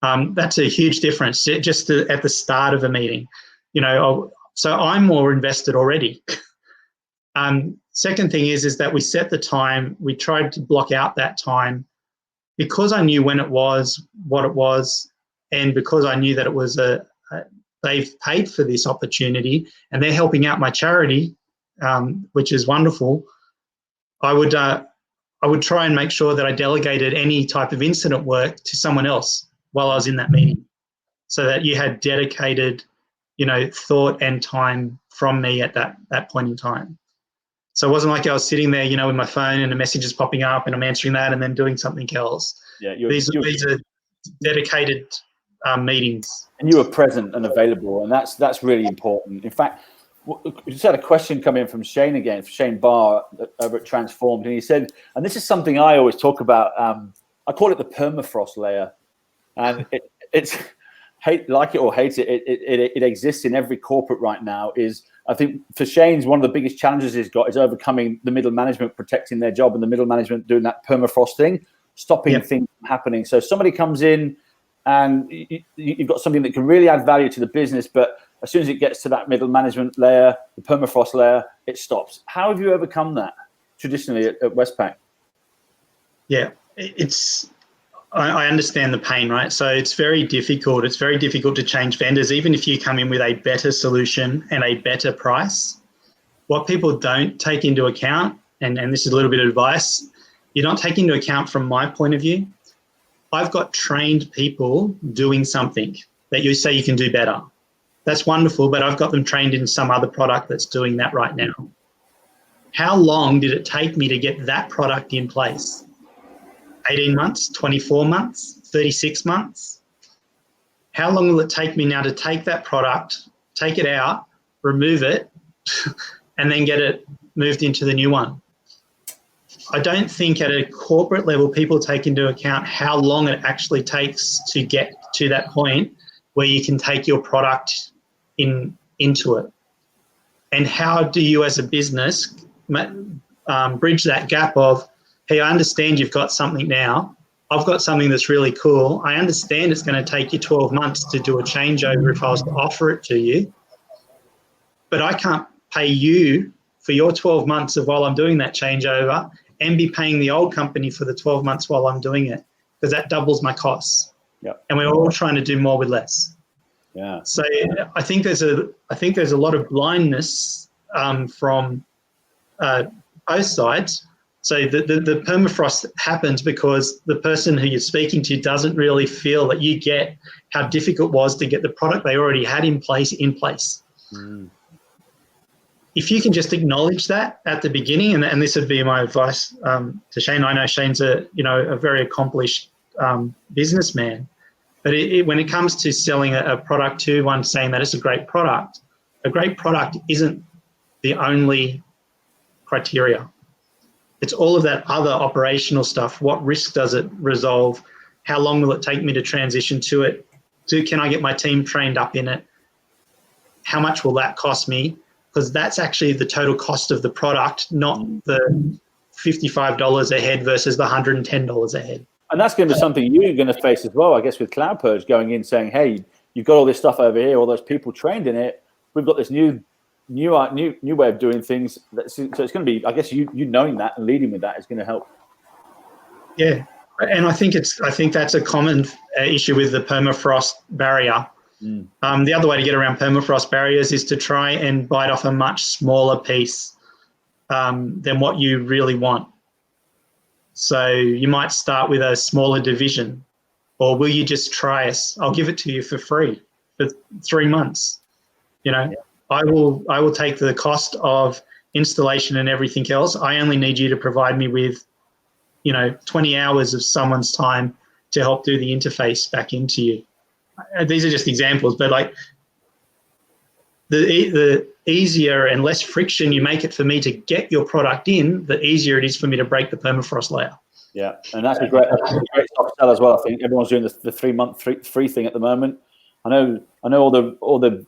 That's a huge difference just at the start of a meeting. You know, so I'm more invested already. Second thing is that we set the time. We tried to block out that time because I knew when it was, what it was, and because I knew that it was they've paid for this opportunity and they're helping out my charity, which is wonderful. I would try and make sure that I delegated any type of incident work to someone else while I was in that meeting, so that you had dedicated, you know, thought and time from me at that point in time. So it wasn't like I was sitting there, you know, with my phone and a message is popping up and I'm answering that and then doing something else. Yeah, these are dedicated meetings. And you were present and available, and that's really important. In fact, we just had a question come in from Shane again, Shane Barr over at Transformed, and he said, and this is something I always talk about, I call it the permafrost layer, and it's like it or hate it, it exists in every corporate right now. Is, I think for Shane's, one of the biggest challenges he's got is overcoming the middle management protecting their job and the middle management doing that permafrost thing, stopping things from happening. So somebody comes in and you've got something that can really add value to the business, but as soon as it gets to that middle management layer, the permafrost layer, it stops. How have you overcome that traditionally at WestPac? Yeah, I understand the pain, right? So it's very difficult. It's very difficult to change vendors, even if you come in with a better solution and a better price. What people don't take into account, and this is a little bit of advice, you're not taking into account from my point of view. I've got trained people doing something that you say you can do better. That's wonderful, but I've got them trained in some other product that's doing that right now. How long did it take me to get that product in place? 18 months, 24 months, 36 months? How long will it take me now to take that product, take it out, remove it, and then get it moved into the new one? I don't think at a corporate level people take into account how long it actually takes to get to that point where you can take your product into it. And how do you as a business bridge that gap of, hey, I understand you've got something now. I've got something that's really cool. I understand it's going to take you 12 months to do a changeover if I was to offer it to you, but I can't pay you for your 12 months of while I'm doing that changeover and be paying the old company for the 12 months while I'm doing it, because that doubles my costs. Yep. And we're all trying to do more with less. Yeah. So I think there's a lot of blindness from both sides. So the permafrost happens because the person who you're speaking to doesn't really feel that you get how difficult it was to get the product they already had in place. Mm. If you can just acknowledge that at the beginning, and this would be my advice to Shane. I know Shane's a very accomplished businessman, but when it comes to selling a product to one, saying that it's a great product isn't the only criteria. It's all of that other operational stuff. What risk does it resolve? How long will it take me to transition to it? Can I get my team trained up in it? How much will that cost me? Because that's actually the total cost of the product, not the $55 a head versus the $110 a head. And that's going to be something you're going to face as well, I guess, with Cloudpurge going in saying, hey, you've got all this stuff over here, all those people trained in it. We've got this new new way of doing things. So it's going to be, I guess, you knowing that and leading with that is going to help. Yeah, and I think that's a common issue with the permafrost barrier. The other way to get around permafrost barriers is to try and bite off a much smaller piece than what you really want. So you might start with a smaller division, or will you just try us? I'll give it to you for free for 3 months. I will take the cost of installation and everything else. I only need you to provide me with 20 hours of someone's time to help do the interface back into you. These are just examples, but like the easier and less friction you make it for me to get your product in, the easier it is for me to break the permafrost layer. Yeah, and that's a great soft sell as well. I think everyone's doing the 3 month free thing at the moment. I know all the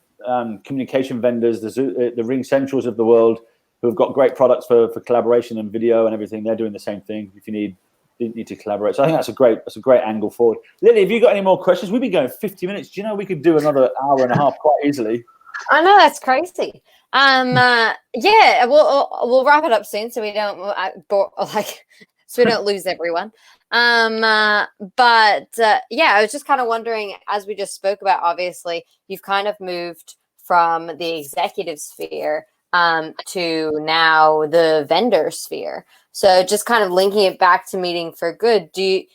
communication vendors, the Ring Centrals of the world, who've got great products for collaboration and video and everything. They're doing the same thing. If you need to collaborate, so I think that's a great angle forward. Lily, have you got any more questions? We've been going 50 minutes. Do you know we could do another hour and a half quite easily? I know, that's crazy. Yeah, we'll wrap it up soon so we don't so we don't lose everyone. But yeah, I was just kind of wondering, as we just spoke about, obviously you've kind of moved from the executive sphere to now the vendor sphere. So just kind of linking it back to Meeting for Good, do you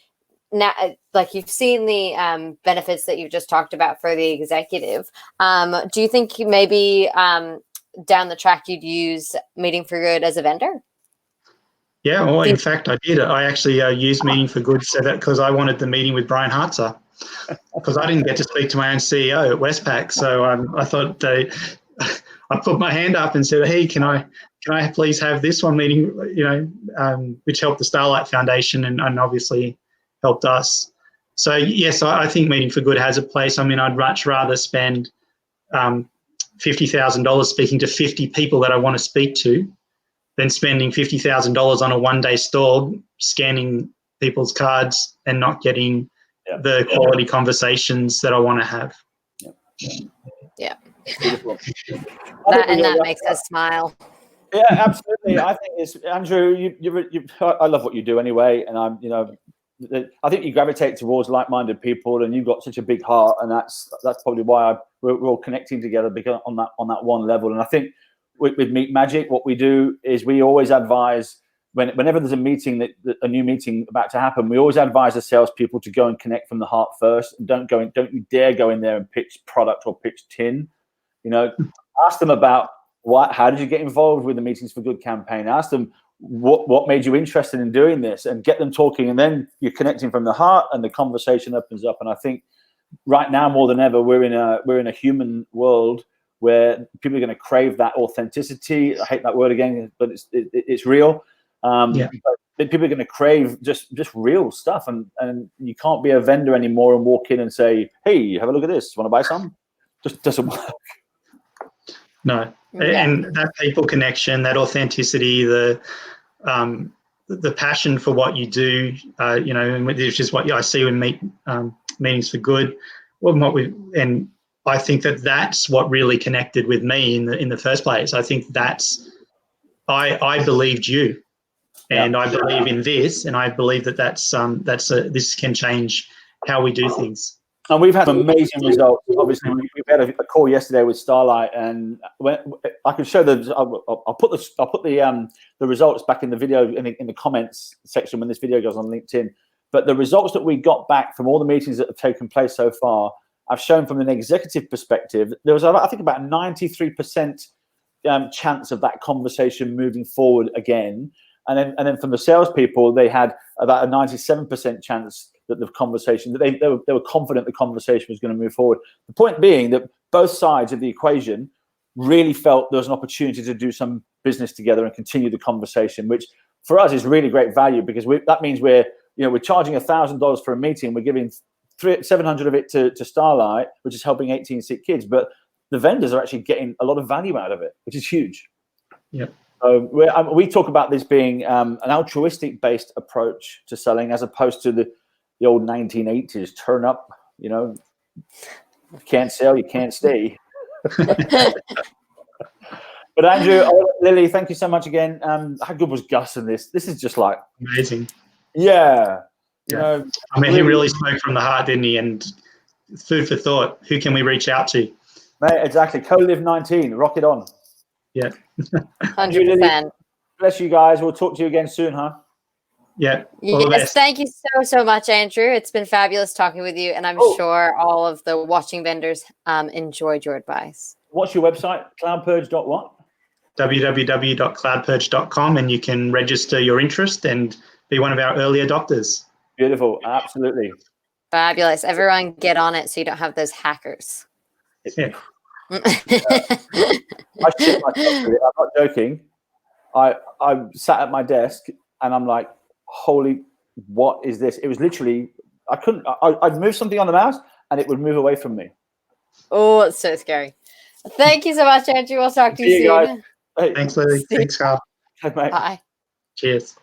now, like, you've seen the benefits that you've just talked about for the executive, do you think maybe down the track you'd use Meeting for Good as a vendor? Yeah, well, in fact, I did. I actually used Meeting for Good because I wanted the meeting with Brian Hartzer, because I didn't get to speak to my own CEO at WestPac. So I thought I put my hand up and said, hey, can I please have this one meeting, which helped the Starlight Foundation and obviously helped us. So yes, I think Meeting for Good has a place. I mean, I'd much rather spend $50,000 speaking to 50 people that I want to speak to than spending $50,000 on a one-day stall scanning people's cards and not getting the quality conversations that I want to have. Yeah. Beautiful. That makes us smile. Yeah, absolutely. I think it's Andrew. I love what you do anyway, and I think you gravitate towards like-minded people, and you've got such a big heart, and that's probably why we're all connecting together because on that one level. And I think with meetmagic, what we do is we always advise whenever there's a meeting a new meeting about to happen, we always advise the salespeople to go and connect from the heart first, and don't you dare go in there and pitch product or pitch tin. Ask them about how did you get involved with the Meetings for Good campaign. Ask them what made you interested in doing this, and get them talking, and then you're connecting from the heart, and the conversation opens up. And I think right now more than ever we're in a human world where people are going to crave that authenticity. I hate that word again, but it's real. But people are going to crave just real stuff, and you can't be a vendor anymore and walk in and say, hey, have a look at this, want to buy some? Just doesn't work. No. And that people connection, that authenticity, the passion for what you do, which is what I see in Meetings for Good. And I think that's what really connected with me in the first place. I think I believed you, and I believe in this, and I believe this can change how we do things. And we've had amazing results. Obviously, we had a call yesterday with Starlight, and I can show I'll put the results back in the video in the comments section when this video goes on LinkedIn. But the results that we got back from all the meetings that have taken place so far, I've shown from an executive perspective. There was, I think, about 93% chance of that conversation moving forward again, and then from the salespeople, they had about a 97% chance that the conversation, that they were confident the conversation was going to move forward. The point being that both sides of the equation really felt there was an opportunity to do some business together and continue the conversation, which for us is really great value, because that means we're charging $1,000 for a meeting. We're giving 700 of it to Starlight, which is helping 18 sick kids, but the vendors are actually getting a lot of value out of it, which is huge. Yeah. We talk about this being an altruistic based approach to selling, as opposed to the old 1980s turn up, can't sell, you can't stay. But Andrew, Lily, thank you so much again. How good was Gus in this? This is just like Amazing. yeah. You Yeah. know, I mean, he really spoke from the heart, didn't he? And food for thought. Who can we reach out to? mate, exactly. Co-live 19. Rock it on. Yeah. 100%. Bless you guys. We'll talk to you again soon, huh? Yeah. All the Yes, best. thank you so much, Andrew. It's been fabulous talking with you, and I'm sure all of the watching vendors enjoyed your advice. What's your website? Cloudpurge.what? www.cloudpurge.com, and you can register your interest and be one of our early adopters. Beautiful. Absolutely. Fabulous. Everyone get on it so you don't have those hackers. Yeah. I shit myself with it. I'm not joking. I sat at my desk and I'm like, holy, what is this? It was literally, I'd move something on the mouse and it would move away from me. Oh, it's so scary. Thank you so much, Andrew. We'll talk to you soon. Guys. Hey. Thanks, Lily. Thanks, Carl. Mate. Bye. Cheers.